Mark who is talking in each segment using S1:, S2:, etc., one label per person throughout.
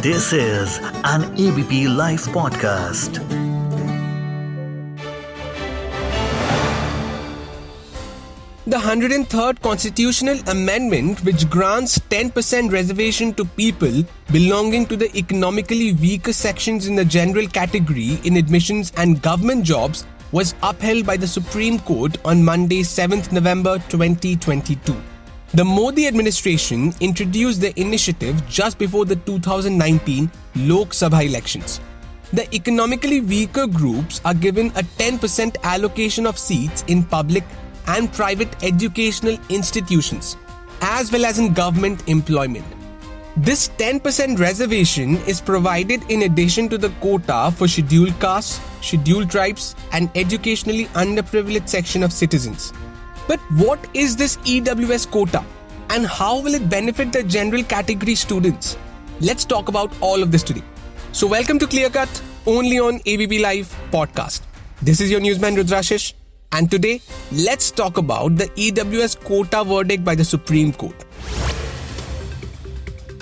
S1: This is an ABP Life podcast.
S2: The 103rd Constitutional Amendment, which grants 10% reservation to people belonging to the economically weaker sections in the general category in admissions and government jobs, was upheld by the Supreme Court on Monday, 7th November 2022. The Modi administration introduced the initiative just before the 2019 Lok Sabha elections. The economically weaker groups are given a 10% allocation of seats in public and private educational institutions, as well as in government employment. This 10% reservation is provided in addition to the quota for scheduled castes, scheduled tribes, and educationally underprivileged section of citizens. But what is this EWS quota and how will it benefit the general category students? Let's talk about all of this today. So welcome to Clear Cut, only on ABP Live podcast. This is your newsman Rudrashish, and today let's talk about the EWS quota verdict by the Supreme Court.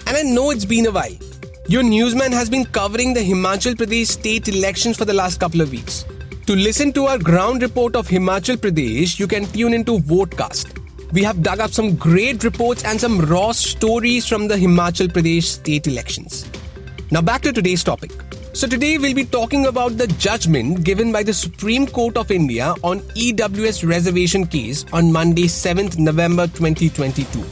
S2: And I know it's been a while. Your newsman has been covering the Himachal Pradesh state elections for the last couple of weeks. To listen to our ground report of Himachal Pradesh, you can tune into Votecast. We have dug up some great reports and some raw stories from the Himachal Pradesh state elections. Now back to today's topic. So today we'll be talking about the judgment given by the Supreme Court of India on EWS reservation case on Monday, 7th November 2022.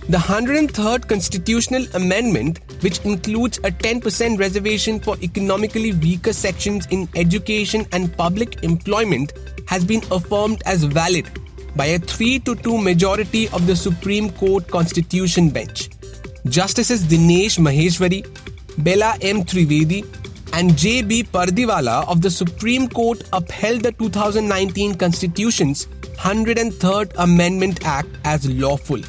S2: The 103rd Constitutional Amendment, which includes a 10% reservation for economically weaker sections in education and public employment, has been affirmed as valid by a 3-2 majority of the Supreme Court Constitution Bench. Justices Dinesh Maheshwari, Bela M. Trivedi, and J.B. Pardiwala of the Supreme Court upheld the 2019 Constitution's 103rd Amendment Act as lawful.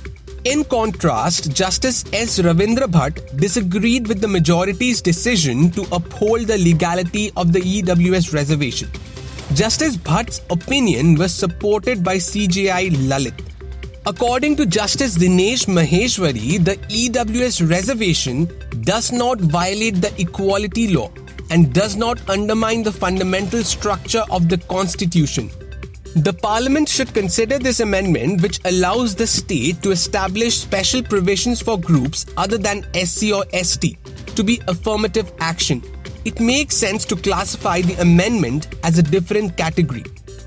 S2: In contrast, Justice S. Ravindra Bhatt disagreed with the majority's decision to uphold the legality of the EWS reservation. Justice Bhatt's opinion was supported by CJI Lalit. According to Justice Dinesh Maheshwari, the EWS reservation does not violate the equality law and does not undermine the fundamental structure of the Constitution. The Parliament should consider this amendment, which allows the state to establish special provisions for groups other than SC or ST, to be affirmative action. It makes sense to classify the amendment as a different category.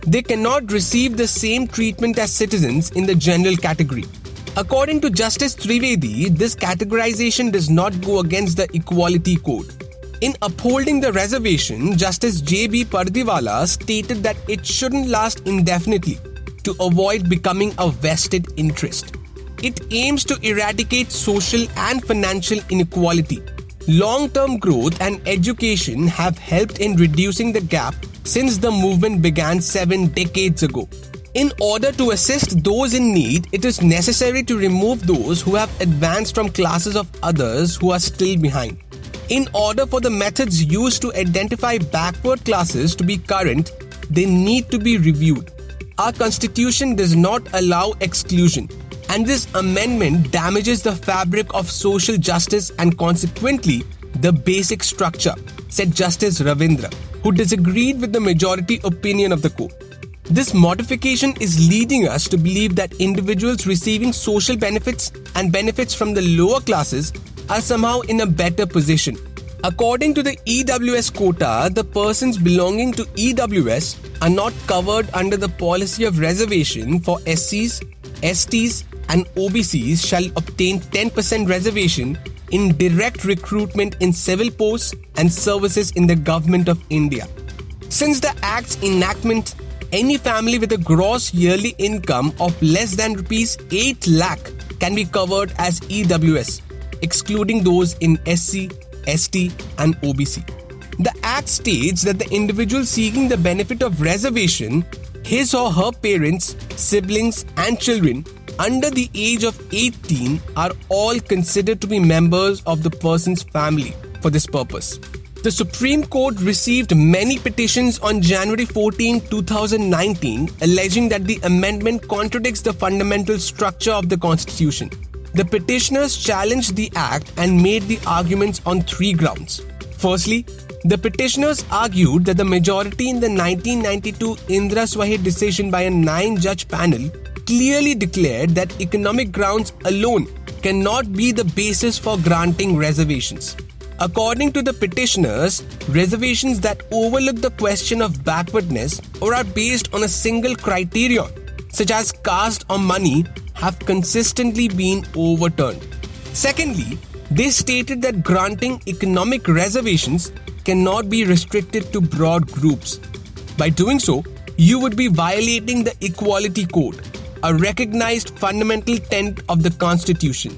S2: They cannot receive the same treatment as citizens in the general category. According to Justice Trivedi, this categorization does not go against the Equality Code. In upholding the reservation, Justice J.B. Pardiwala stated that it shouldn't last indefinitely to avoid becoming a vested interest. It aims to eradicate social and financial inequality. Long-term growth and education have helped in reducing the gap since the movement began 7 decades ago. In order to assist those in need, it is necessary to remove those who have advanced from classes of others who are still behind. In order for the methods used to identify backward classes to be current, they need to be reviewed. Our Constitution does not allow exclusion, and this amendment damages the fabric of social justice and consequently the basic structure, said Justice Ravindra, who disagreed with the majority opinion of the court. This modification is leading us to believe that individuals receiving social benefits and benefits from the lower classes are somehow in a better position. According to the EWS quota, the persons belonging to EWS are not covered under the policy of reservation for SCs, STs and OBCs shall obtain 10% reservation in direct recruitment in civil posts and services in the Government of India. Since the Act's enactment, any family with a gross yearly income of less than Rs 8 lakh can be covered as EWS, excluding those in SC, ST and OBC. The Act states that the individual seeking the benefit of reservation, his or her parents, siblings and children under the age of 18 are all considered to be members of the person's family for this purpose. The Supreme Court received many petitions on January 14, 2019, alleging that the amendment contradicts the fundamental structure of the Constitution. the petitioners challenged the act and made the arguments on three grounds. Firstly, the petitioners argued that the majority in the 1992 Indra Swahe decision by a 9-judge panel clearly declared that economic grounds alone cannot be the basis for granting reservations. According to the petitioners, reservations that overlook the question of backwardness or are based on a single criterion, such as caste or money, have consistently been overturned. Secondly, they stated that granting economic reservations cannot be restricted to broad groups. By doing so, you would be violating the Equality Code, a recognized fundamental tenet of the Constitution.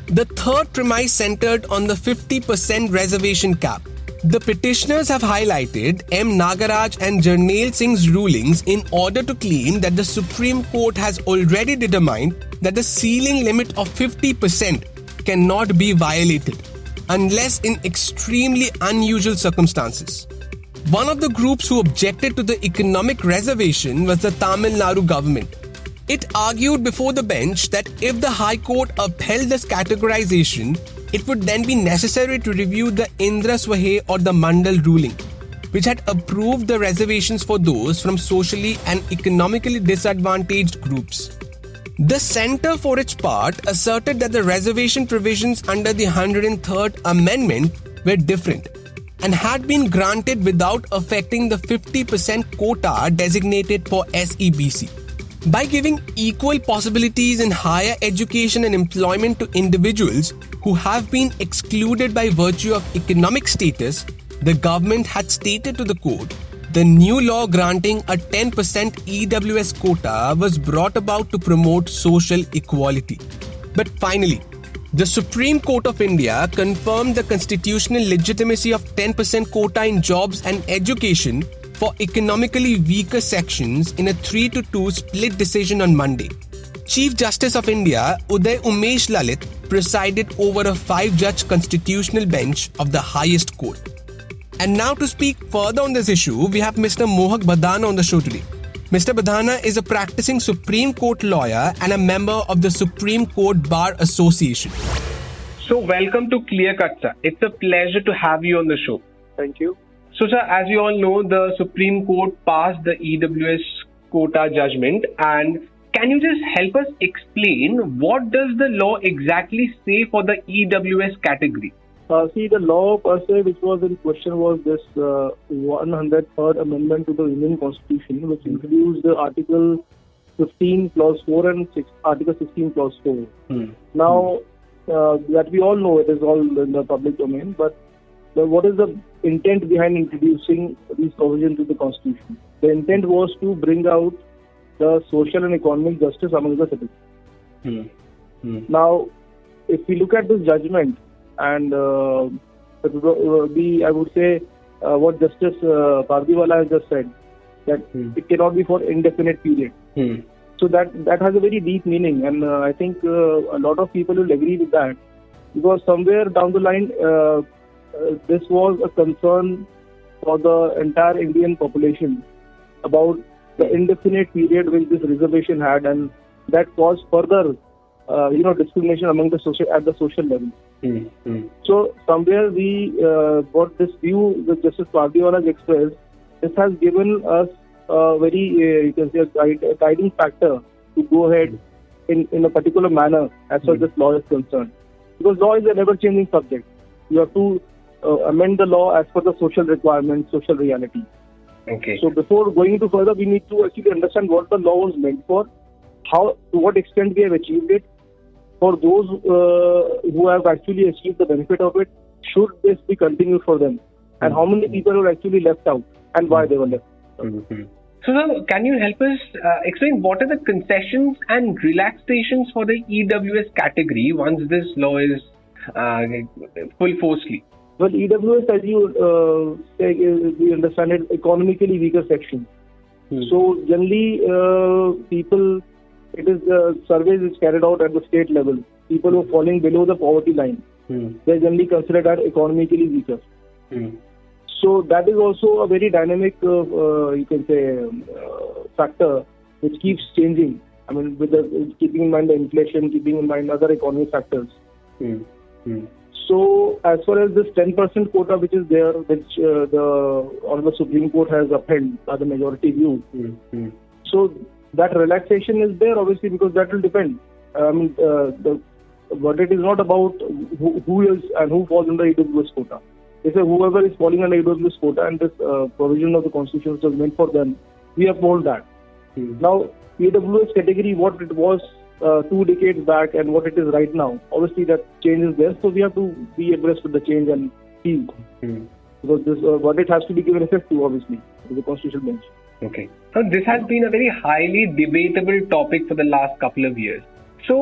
S2: The third premise centered on the 50% reservation cap. The petitioners have highlighted M. Nagaraj and Jarnail Singh's rulings in order to claim that the Supreme Court has already determined that the ceiling limit of 50% cannot be violated unless in extremely unusual circumstances. One of the groups who objected to the economic reservation was the Tamil Nadu government. It argued before the bench that if the High Court upheld this categorization, it would then be necessary to review the Indra Swahe or the Mandal ruling, which had approved the reservations for those from socially and economically disadvantaged groups. The centre, for its part, asserted that the reservation provisions under the 103rd Amendment were different and had been granted without affecting the 50% quota designated for SEBC. By giving equal possibilities in higher education and employment to individuals who have been excluded by virtue of economic status, the government had stated to the court the new law granting a 10% EWS quota was brought about to promote social equality. But finally, the Supreme Court of India confirmed the constitutional legitimacy of 10% quota in jobs and education for economically weaker sections in a 3-2 split decision on Monday. Chief Justice of India, Umesh Lalit, presided over a 5-judge constitutional bench of the highest court. And now to speak further on this issue, we have Mr. Mohak Badhana on the show today. Mr. Badhana is a practicing Supreme Court lawyer and a member of the Supreme Court Bar Association.
S3: So welcome to Clear Cut, sir. It's a pleasure to have you on the show.
S4: Thank you.
S3: So, sir, as you all know, the Supreme Court passed the EWS Quota judgment. And can you just help us explain what does the law exactly say for the EWS category?
S4: The law per se which was in question was this 103rd Amendment to the Indian Constitution, which introduced the Article 15 Clause 4 and Article 16 Clause 4. Now, that we all know, it is all in the public domain, but what is the intent behind introducing these provisions to the Constitution? The intent was to bring out the social and economic justice among the citizens. Now, if we look at this judgment, and I would say what Justice Pardiwala has just said, that it cannot be for indefinite period. So that has a very deep meaning, and I think a lot of people will agree with that, because somewhere down the line, this was a concern for the entire Indian population about the indefinite period which this reservation had, and that caused further discrimination among the social level. So somewhere we got this view that Justice Pardiwala has expressed. This has given us a very a guiding factor to go ahead in a particular manner as far as this law is concerned. Because law is a never-changing subject. You have to amend the law as per the social requirements, social reality.
S3: Okay.
S4: So before going into further, we need to actually understand what the law was meant for, to what extent we have achieved it. For those who have actually achieved the benefit of it, should this be continued for them? And how many people were actually left out and why they were left out?
S3: So, sir, can you help us explain what are the concessions and relaxations for the EWS category once this law is full forcefully?
S4: Well, EWS, as you say, we understand it, economically weaker section. So generally, it is surveys is carried out at the state level. People who are falling below the poverty line, they are generally considered as economically weaker. So that is also a very dynamic, factor which keeps changing I mean, keeping in mind the inflation, keeping in mind other economic factors. So, as far as this 10% quota which is there, which the Honorable Supreme Court has upheld by the majority view, so that relaxation is there obviously because that will depend. But it is not about who is and who falls under EWS quota. They say whoever is falling under EWS quota and this provision of the Constitution which was meant for them, we uphold that. Now, EWS category, what it was 2 decades back and what it is right now, obviously that change is there. So we have to be abreast with the change and see. Because this verdict has to be given effect to, obviously, to the Constitutional Bench.
S3: Okay. So this has been a very highly debatable topic for the last couple of years. So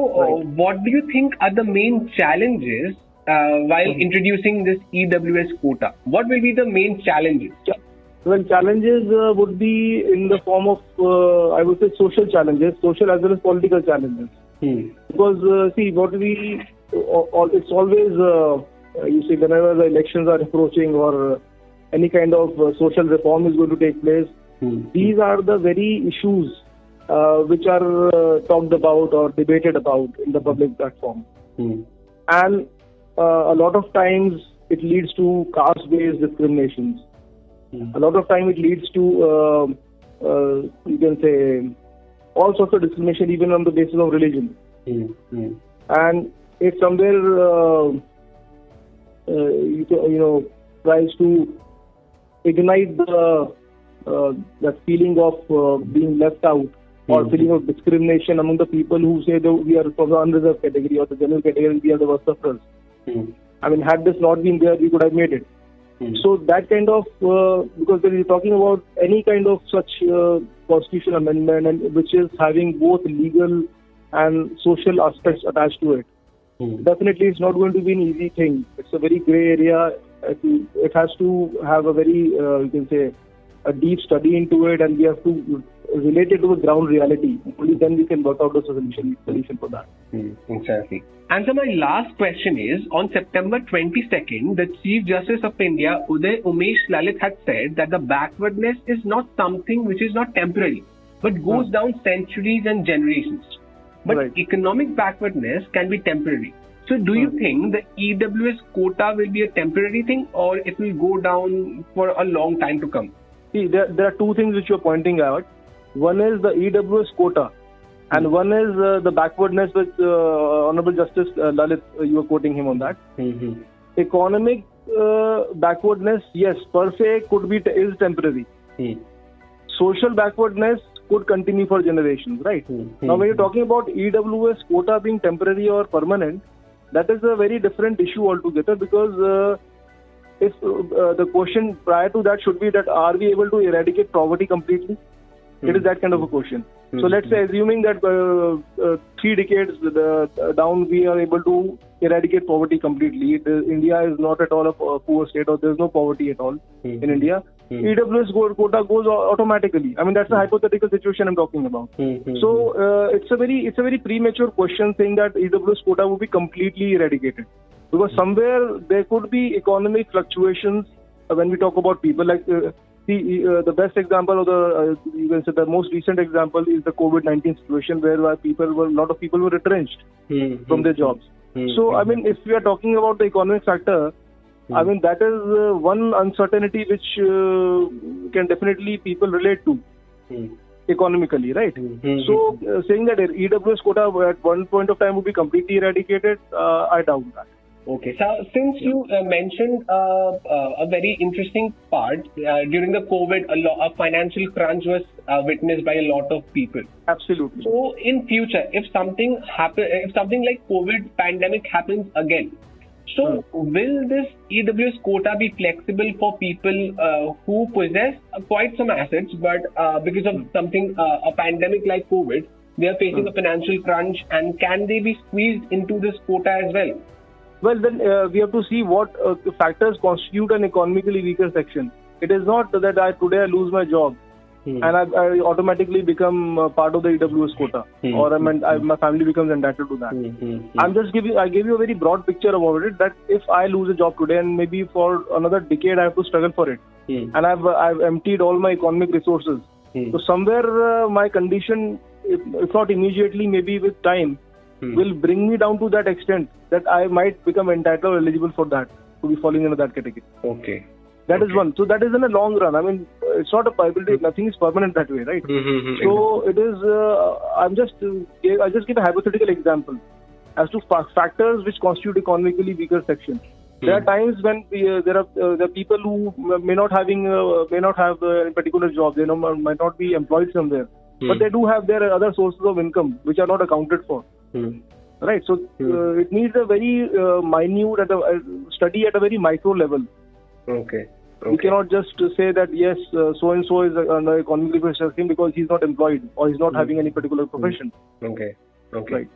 S3: what do you think are the main challenges while introducing this EWS quota? What will be the main challenges?
S4: Well, challenges would be in the form of, I would say, social challenges, social as well as political challenges. Because, see, it's always, you see, whenever the elections are approaching or any kind of social reform is going to take place, these are the very issues which are talked about or debated about in the public platform. And a lot of times it leads to caste-based discriminations. A lot of time it leads to, you can say, all sorts of discrimination even on the basis of religion. And it somewhere, tries to ignite that feeling of being left out or feeling of discrimination among the people who say that we are from the unreserved category or the general category, we are the worst sufferers. I mean, had this not been there, we could have made it. So that kind of, because when you're talking about any kind of such constitutional amendment and which is having both legal and social aspects attached to it, definitely it's not going to be an easy thing. It's a very grey area. It has to have a very, you can say, a deep study into it, and we have to relate it to the ground reality. Only then we can work out a solution for that.
S3: Exactly. And so my last question is, on September 22nd, the Chief Justice of India, Uday, Umesh, Lalit had said that the backwardness is not something which is not temporary, but goes down centuries and generations. But economic backwardness can be temporary. So do you think the EWS quota will be a temporary thing or it will go down for a long time to come?
S4: See, there are two things which you're pointing out. One is the EWS quota and one is the backwardness which Honorable Justice Lalit, you were quoting him on that. Economic backwardness, yes, per se is temporary. Social backwardness could continue for generations, right? Now, when you're talking about EWS quota being temporary or permanent, that is a very different issue altogether because if the question prior to that should be that are we able to eradicate poverty completely? It is that kind of a question. So let's say assuming that 3 decades down we are able to eradicate poverty completely. India is not at all a poor state or there is no poverty at all in India. EWS quota goes automatically. I mean that's a hypothetical situation I'm talking about. So it's a very premature question saying that EWS quota will be completely eradicated because somewhere there could be economic fluctuations when we talk about people like. The best example of you can say the most recent example is the COVID-19 situation where a lot of people were retrenched from their jobs. So, I mean, if we are talking about the economic factor, I mean, that is one uncertainty which can definitely people relate to economically, right? So, saying that EWS quota at one point of time would be completely eradicated, I doubt that.
S3: Okay, so since you mentioned a very interesting part during the COVID, a financial crunch was witnessed by a lot of people.
S4: Absolutely.
S3: So in future, if something like COVID pandemic happens again, so will this EWS quota be flexible for people who possess quite some assets, but because of something a pandemic like COVID, they are facing a financial crunch, and can they be squeezed into this quota as well?
S4: Well, then we have to see what factors constitute an economically weaker section. It is not that today I lose my job and I automatically become part of the EWS quota or my family becomes entitled to that. I gave you a very broad picture about it that if I lose a job today and maybe for another decade I have to struggle for it and I've emptied all my economic resources. So somewhere my condition if not immediately, maybe with time, will bring me down to that extent that I might become entitled or eligible for that, to be falling into that category.
S3: Okay.
S4: That is one. So that is in a long run. I mean, it's not a probability. Nothing is permanent that way, right? So it is. I just give a hypothetical example as to factors which constitute economically weaker section. There are times when there are people who may not have a particular job. They might not be employed somewhere, but they do have their other sources of income which are not accounted for. Right. So it needs a very minute study at a very micro level.
S3: Okay.
S4: We cannot just say that yes, so and so is an economically weaker section because he's not employed or he's not having any particular profession.
S3: Okay.
S4: Right.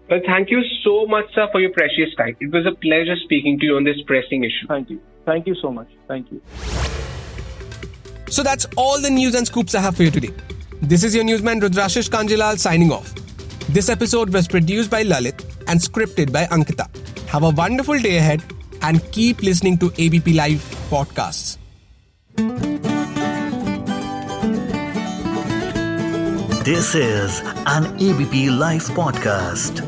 S3: Well, thank you so much, sir, for your precious time. It was a pleasure speaking to you on this pressing issue.
S4: Thank you. Thank you so much. Thank you.
S2: So that's all the news and scoops I have for you today. This is your newsman Rudrashish Kanjilal signing off. This episode was produced by Lalit and scripted by Ankita. Have a wonderful day ahead and keep listening to ABP Live podcasts.
S1: This is an ABP Live podcast.